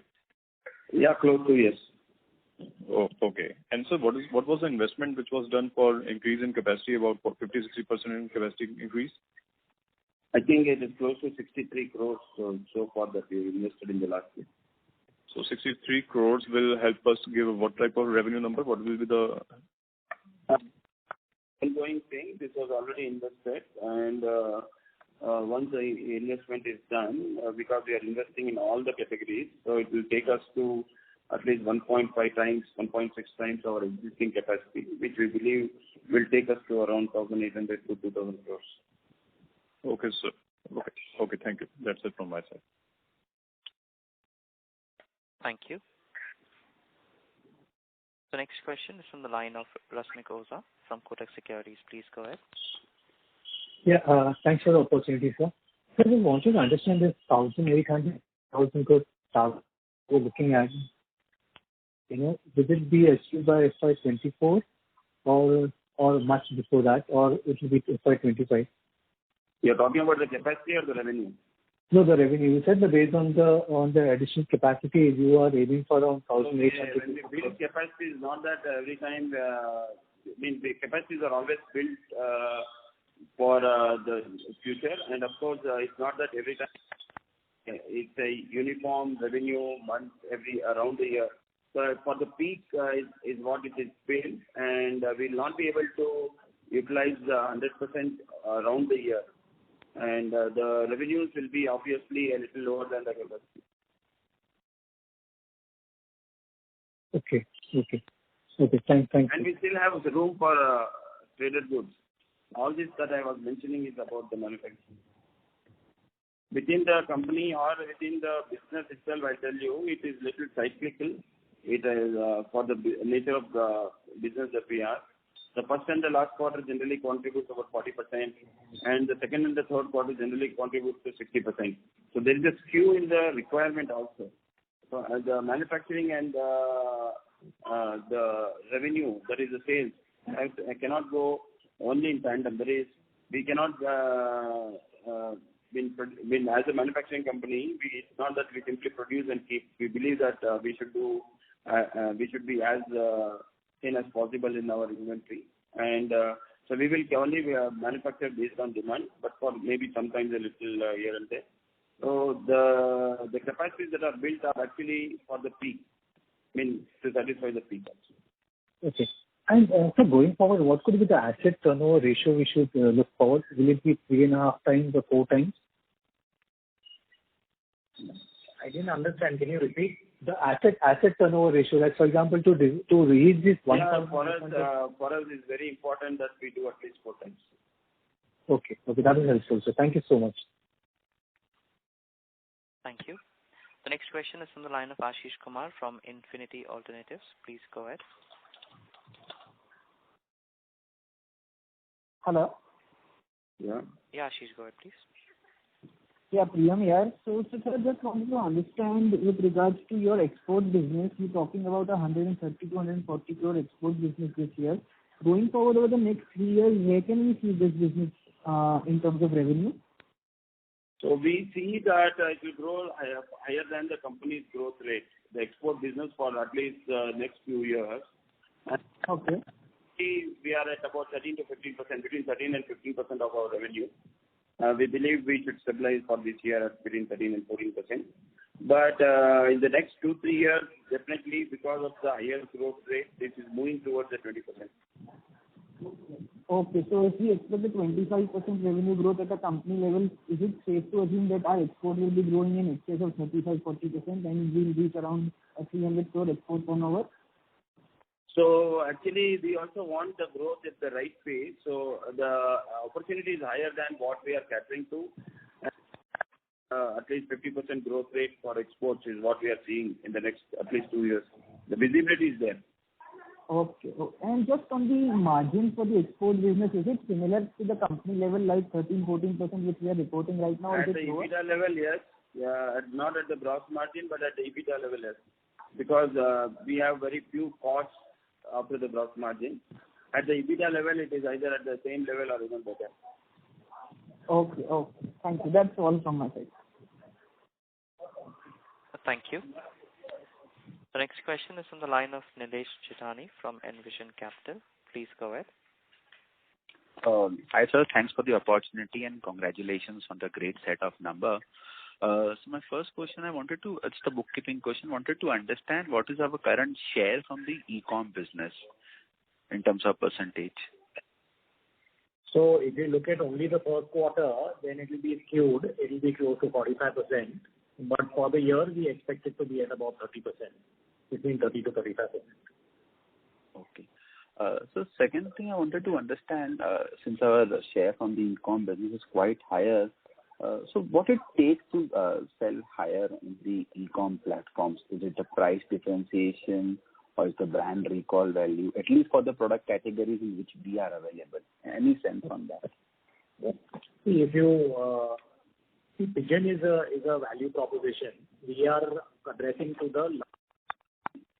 Yeah, close to yes. Oh, okay. And so what was the investment which was done for increase in capacity, about 50-60% in capacity increase? I think it is close to 63 crores so far that we invested in the last year. So 63 crores will help us give what type of revenue number? What will be the ongoing thing? This was already invested, and once the investment is done, because we are investing in all the categories, so it will take us to at least 1.5 times, 1.6 times our existing capacity, which we believe will take us to around 1,800 to 2,000 crores. Okay, sir. Okay, thank you. That's it from my side. Thank you. The next question is from the line of Rasmik Oza from Kotak Securities. Please go ahead. Yeah, thanks for the opportunity, sir. So we wanted to understand this 1,800 crore target we're looking at. Will it be achieved by FY24 or much before that, or it will be FY25? You're talking about the capacity or the revenue? No, the revenue. You said that based on the additional capacity, you are aiming for around 1,800. When we build capacity, is not that every time. The capacities are always built for the future, and of course, it's not that every time. It's a uniform revenue month around the year. So for the peak is what it is built, and we'll not be able to utilize 100% around the year. And the revenues will be obviously a little lower than the capacity. Okay. Thank you. And we still have the room for traded goods. All this that I was mentioning is about the manufacturing. Within the company or within the business itself, I tell you, it is little cyclical. It is for the nature of the business that we are. The first and the last quarter generally contributes about 40%, and the second and the third quarter generally contributes to 60%. So there is a skew in the requirement also. So the manufacturing and the revenue, that is the sales, I cannot go only in tandem. That is, we cannot, as a manufacturing company, it's not that we simply produce and keep. We believe that we should be as thin as possible in our inventory, and so we will only manufacture based on demand, but for maybe sometimes a little here and there. So the capacities that are built are actually for the peak, to satisfy the peak also. Okay. And so going forward, what could be the asset turnover ratio we should look forward? Will it be 3.5 times or 4 times? I didn't understand. Can you repeat? The asset turnover ratio, like for example, to reach this 1,000. Yeah, for us it's very important that we do at least 4 times. Okay, that is helpful. So thank you so much. Thank you. The next question is from the line of Ashish Kumar from Infinity Alternatives. Please go ahead. Hello. Yeah. Yeah, Ashish, go ahead, please. Yeah, Priyam here. So, sir, just wanted to understand with regards to your export business, you're talking about 130 to 140 crore export business this year. Going forward over the next 3 years, where can we see this business in terms of revenue? So we see that it will grow higher than the company's growth rate, the export business for at least next few years. Okay. We are at about 13 to 15%, between 13 and 15% of our revenue. We believe we should stabilize for this year at between 13 and 14%. But in the next 2-3 years, definitely because of the higher growth rate, this is moving towards the 20%. Okay, so if we expect the 25% revenue growth at a company level, is it safe to assume that our export will be growing in excess of 35-40% and we'll reach around a 300 crore export turnover? So actually, we also want the growth at the right pace. So the opportunity is higher than what we are catering to. At least 50% growth rate for exports is what we are seeing in the next at least 2 years. The visibility is there. Okay. And just on the margin for the export business, is it similar to the company level like 13-14% which we are reporting right now? At the EBITDA level, yes. Yeah, not at the gross margin, but at the EBITDA level, yes. Because we have very few costs after the gross margin. At the EBITDA level, it is either at the same level or even better. Okay. Thank you. That's all from my side. Thank you. The next question is from the line of Nilesh Chitani from Envision Capital. Please go ahead. Hi, sir. Thanks for the opportunity and congratulations on the great set of numbers. So my first question, it's the bookkeeping question. Wanted to understand what is our current share from the e-com business in terms of percentage. So if you look at only the first quarter, then it will be skewed. It will be close to 45%. But for the year, we expect it to be at about 30%, between 30 to 35%. Okay. So second thing I wanted to understand, since our share from the e-com business is quite higher, so what it takes to sell higher in the e-com platforms? Is it the price differentiation or is the brand recall value, at least for the product categories in which we are available? Any sense on that? See, if you see, Pigeon is a value proposition. We are addressing to the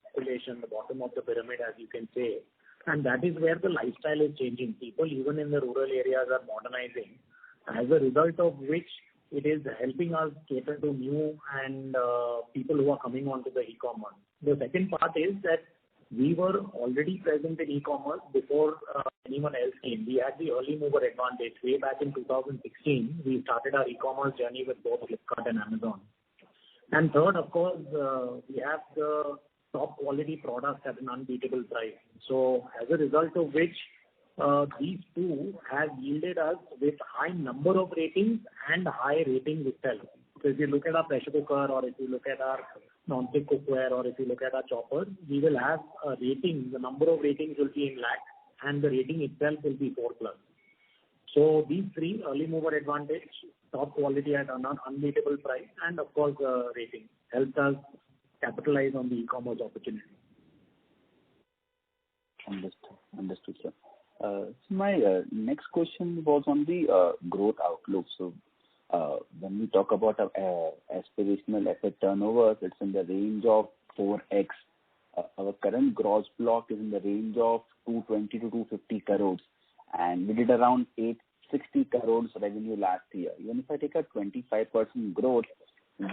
population, the bottom of the pyramid, as you can say, and that is where the lifestyle is changing. People, even in the rural areas, are modernizing. As a result of which, it is helping us cater to new and people who are coming onto the e-commerce. The second part is that we were already present in e-commerce before anyone else came. We had the early mover advantage. Way back in 2016, we started our e-commerce journey with both Flipkart and Amazon. And third, of course, we have the top quality products at an unbeatable price. So as a result of which, these two have yielded us with high number of ratings and high ratings itself. So if you look at our pressure cooker, or if you look at our non-stick cookware, or if you look at our choppers, we will have a rating. The number of ratings will be in lakhs, and the rating itself will be 4+. So these three, early mover advantage, top quality at an unbeatable price, and of course rating, helps us capitalize on the e-commerce opportunity. Understood, sir. So my next question was on the growth outlook. So when we talk about aspirational asset turnover, it's in the range of 4x. Our current gross block is in the range of 220 to 250 crores, and we did around 860 crores revenue last year. Even if I take a 25% growth,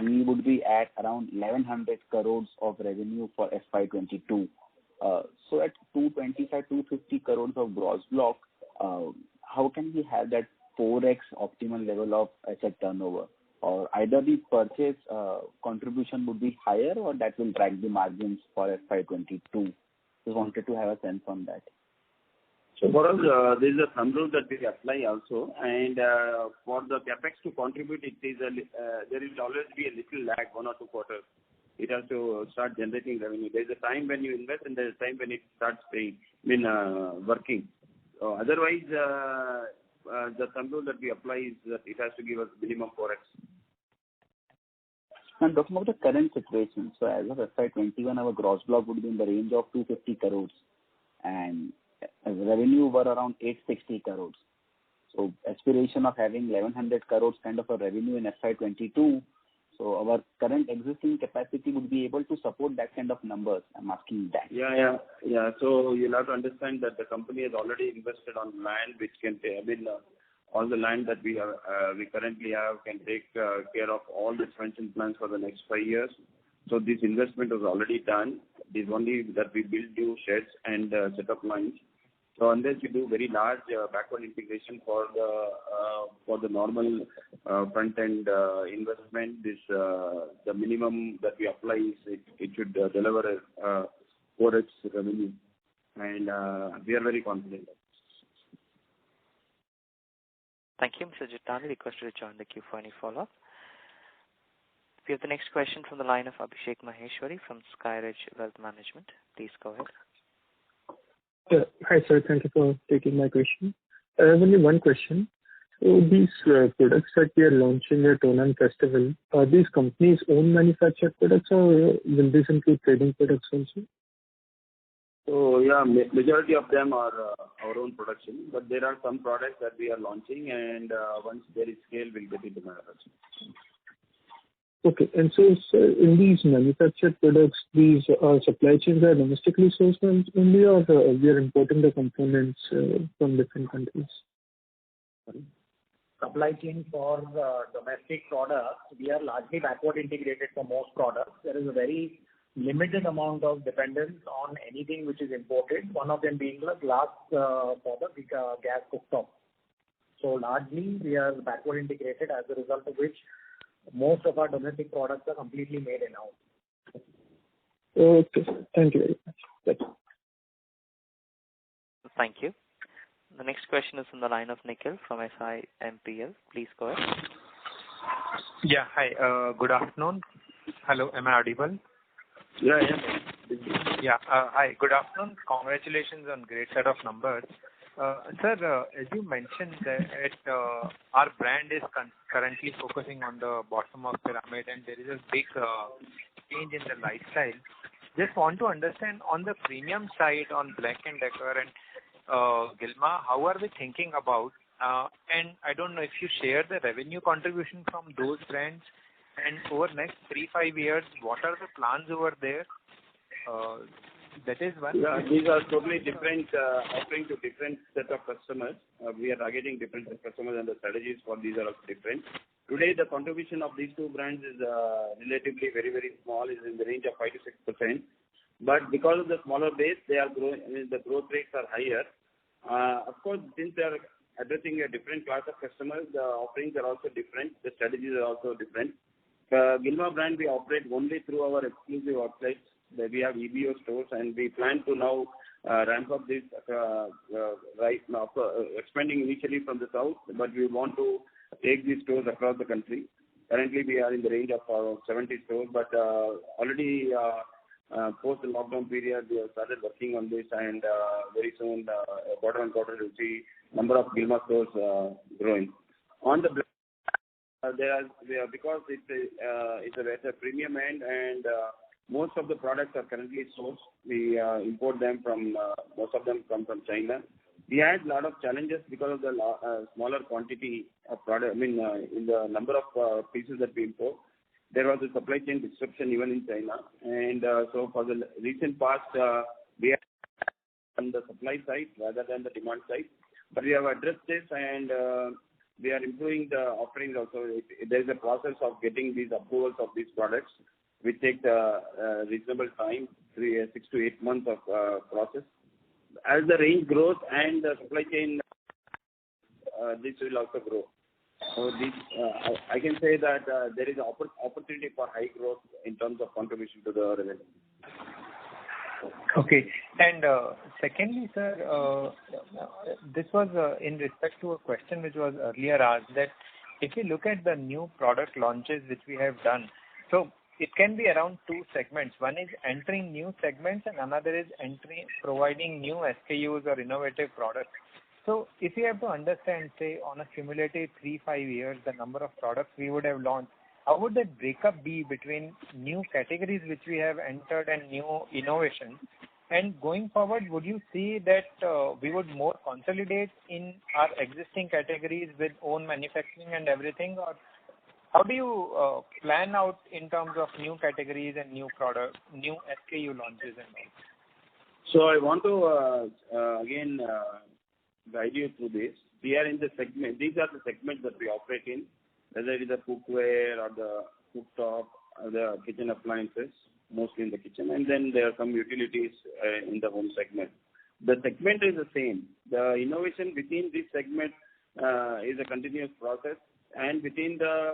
we would be at around 1100 crores of revenue for FY22. So at 225, 250 crores of gross block, how can we have that 4x optimal level of asset turnover? Or either the purchase contribution would be higher, or that will drag the margins for FY22. Just wanted to have a sense on that. So for us, there is a thumb rule that we apply also, and for the capex to contribute, there will always be a little lag, 1 or 2 quarters. It has to start generating revenue. There is a time when you invest, and there is a time when it starts working. So otherwise, the thumb rule that we apply is that it has to give us minimum 4x. I'm talking about the current situation. So as of FY21, our gross block would be in the range of 250 crores, and revenue were around 860 crores. So aspiration of having 1100 crores kind of a revenue in FY22. So our current existing capacity would be able to support that kind of numbers. I'm asking that. Yeah. So you'll have to understand that the company has already invested on land, which can all the land that we currently have can take care of all the expansion plans for the next 5 years. So this investment was already done. It is only that we build new sheds and set up lines. So unless you do very large backward integration for the normal front end investment, the minimum that we apply is it should deliver a 4x revenue, and we are very confident. Thank you, Mr. Chitani. Request to join the queue for any follow-up. We have the next question from the line of Abhishek Maheshwari from Skyridge Wealth Management. Please go ahead. Hi, sir. Thank you for taking my question. I have only one question. So these products that we are launching at Onan Festival, are these companies' own manufactured products, or will this include trading products also? So yeah, majority of them are our own production, but there are some products that we are launching, and once there is scale, we'll get into manufacturing. Okay. And so, sir, in these manufactured products, these supply chains are domestically sourced only, or we are importing the components from different countries? Supply chain for domestic products, we are largely backward integrated for most products. There is a very limited amount of dependence on anything which is imported, one of them being the glass for the gas cooktop. So largely we are backward integrated, as a result of which most of our domestic products are completely made in-house. Okay. Thank you very much. That's all. Thank you. The next question is from the line of Nikhil from SIMPL. Please go ahead. Yeah. Hi. Good afternoon. Hello. Am I audible? Yeah. Yeah. Hi. Good afternoon. Congratulations on great set of numbers. Sir, as you mentioned that our brand is currently focusing on the bottom of pyramid, and there is a big change in the lifestyle. Just want to understand on the premium side, on Black & Decker and Gilma, how are we thinking about? And I don't know if you share the revenue contribution from those brands, and over next 3-5 years, what are the plans over there? That is one. Yeah, these are totally different, offering to different set of customers. We are targeting different customers, and the strategies for these are also different. Today, the contribution of these two brands is relatively very, very small, is in the range of 5 to 6%. But because of the smaller base, they are growing. I mean, the growth rates are higher. Of course, since they are addressing a different class of customers, the offerings are also different. The strategies are also different. Gilma brand we operate only through our exclusive outlets. We have EBO stores, and we plan to now ramp up this right now, expanding initially from the south, but we want to take these stores across the country. Currently, we are in the range of 70 stores, but already post the lockdown period, we have started working on this, and very soon, quarter on quarter, you'll see number of Gilma stores growing. On the because it's a premium end, and most of the products are currently sourced. We import them from, most of them come from China. We had a lot of challenges because of the smaller quantity of product, I mean, in the number of pieces that we import. There was a supply chain disruption even in China. And so for the recent past, we are on the supply side rather than the demand side. But we have addressed this, and we are improving the offerings also. There is a process of getting these approvals of these products, which takes a reasonable time, 6 to 8 months of process. As the range grows and the supply chain, this will also grow. So this, I can say that there is an opportunity for high growth in terms of contribution to the revenue. Okay. And secondly, sir, this was in respect to a question which was earlier asked, that if you look at the new product launches which we have done, so it can be around two segments. One is entering new segments, and another is providing new SKUs or innovative products. So if you have to understand, say, on a cumulative 3-5 years, the number of products we would have launched, how would that breakup be between new categories which we have entered and new innovations? And going forward, would you see that we would more consolidate in our existing categories with own manufacturing and everything, or how do you plan out in terms of new categories and new products, new SKU launches and all? So I want to again guide you through this. We are in the segment. These are the segments that we operate in, whether it is the cookware or the cooktop or the kitchen appliances, mostly in the kitchen, and then there are some utilities in the home segment. The segment is the same. The innovation within this segment is a continuous process, and within the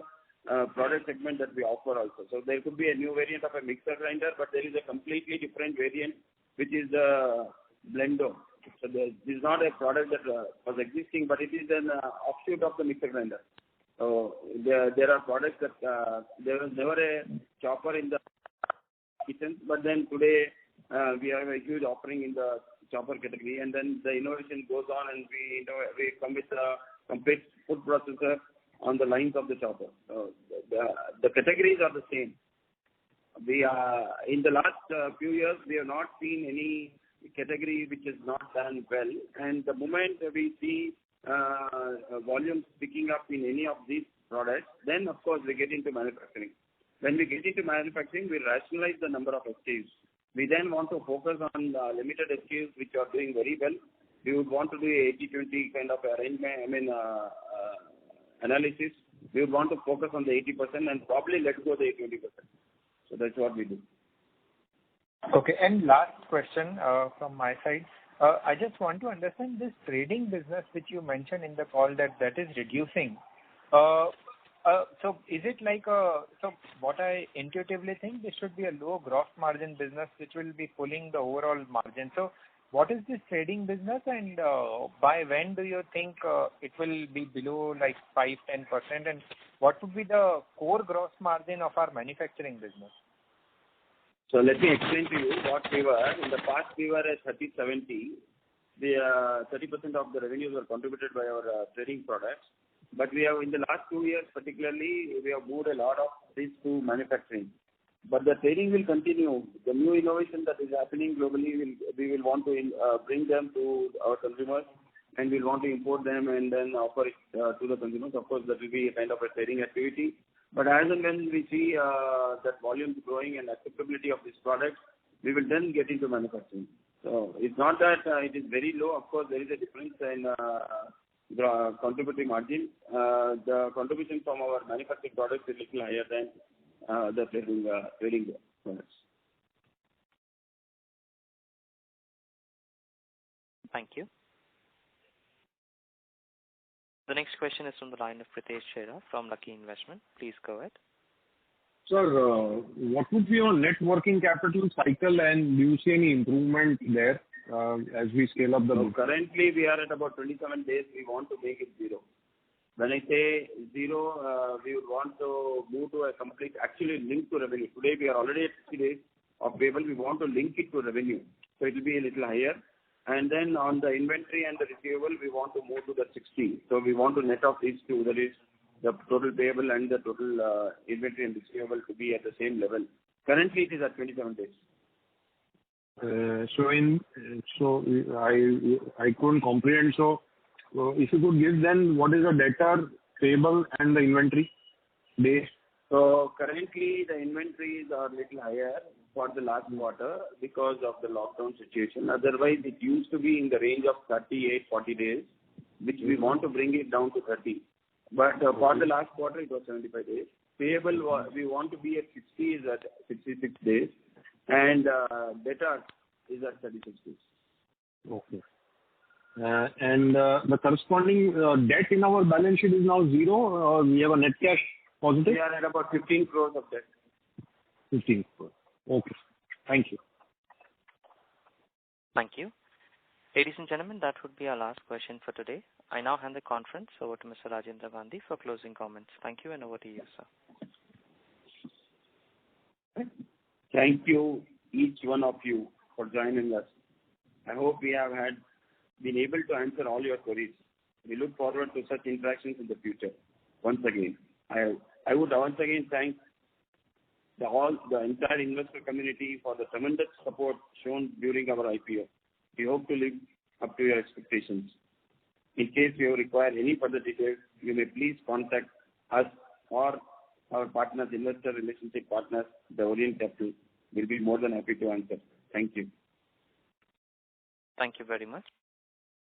product segment that we offer also. So there could be a new variant of a mixer grinder, but there is a completely different variant, which is the blender. So this is not a product that was existing, but it is an offshoot of the mixer grinder. So there are products that there was never a chopper in the kitchen, but then today we have a huge offering in the chopper category, and then the innovation goes on, and we come with a complete food processor on the lines of the chopper. So the categories are the same. We in the last few years, we have not seen any category which is not done well, and the moment we see volumes picking up in any of these products, then of course we get into manufacturing. When we get into manufacturing, we rationalize the number of SKUs. We then want to focus on limited SKUs which are doing very well. We would want to do a 80-20 kind of arrangement, analysis. We would want to focus on the 80% and probably let go the 20%. So that's what we do. Okay. And last question from my side. I just want to understand this trading business which you mentioned in the call that is reducing. So is it like so what I intuitively think, this should be a low gross margin business which will be pulling the overall margin. So what is this trading business, and by when do you think it will be below like 5-10%, and what would be the core gross margin of our manufacturing business? So let me explain to you what we were. In the past, we were at 30-70. The 30% of the revenues were contributed by our trading products. But we have, in the last 2 years particularly, we have moved a lot of this to manufacturing. But the trading will continue. The new innovation that is happening globally, we will want to bring them to our consumers, and we'll want to import them and then offer it to the consumers. Of course, that will be a kind of a trading activity. But as and when we see that volume growing and acceptability of this product, we will then get into manufacturing. So it's not that it is very low. Of course, there is a difference in the contributing margin. The contribution from our manufactured products is a little higher than the trading products. Thank you. The next question is from the line of Pritesh Chheda from Lucky Investment. Please go ahead. Sir, what would be your net working capital cycle, and do you see any improvement there as we scale up the business? Currently, we are at about 27 days. We want to make it 0. When I say 0, we would want to move to a complete, actually link to revenue. Today, we are already at 60 days of payable. We want to link it to revenue. So it will be a little higher. And then on the inventory and the receivable, we want to move to the 60. So we want to net off these two, that is the total payable and the total inventory and receivable to be at the same level. Currently, it is at 27 days. So I couldn't comprehend. So if you could give then what is the debtor, payable and the inventory days? So currently the inventories are a little higher for the last quarter because of the lockdown situation. Otherwise, it used to be in the range of 38-40 days, which we want to bring it down to 30. But for the last quarter, it was 75 days. Payable, we want to be at 60, is at 66 days. And debtor is at 36 days. Okay. And the corresponding debt in our balance sheet is now 0, or we have a net cash positive? We are at about 15 crores of debt. 15 crores. Okay. Thank you. Thank you. Ladies and gentlemen, that would be our last question for today. I now hand the conference over to Mr. Rajendra Gandhi for closing comments. Thank you, and over to you, sir. Thank you, each one of you, for joining us. I hope we have been able to answer all your queries. We look forward to such interactions in the future. Once again, I would once again thank the entire investor community for the tremendous support shown during our IPO. We hope to live up to your expectations. In case you require any further details, you may please contact us or our partners, investor relationship partners, the Orient Capital. We'll be more than happy to answer. Thank you. Thank you very much.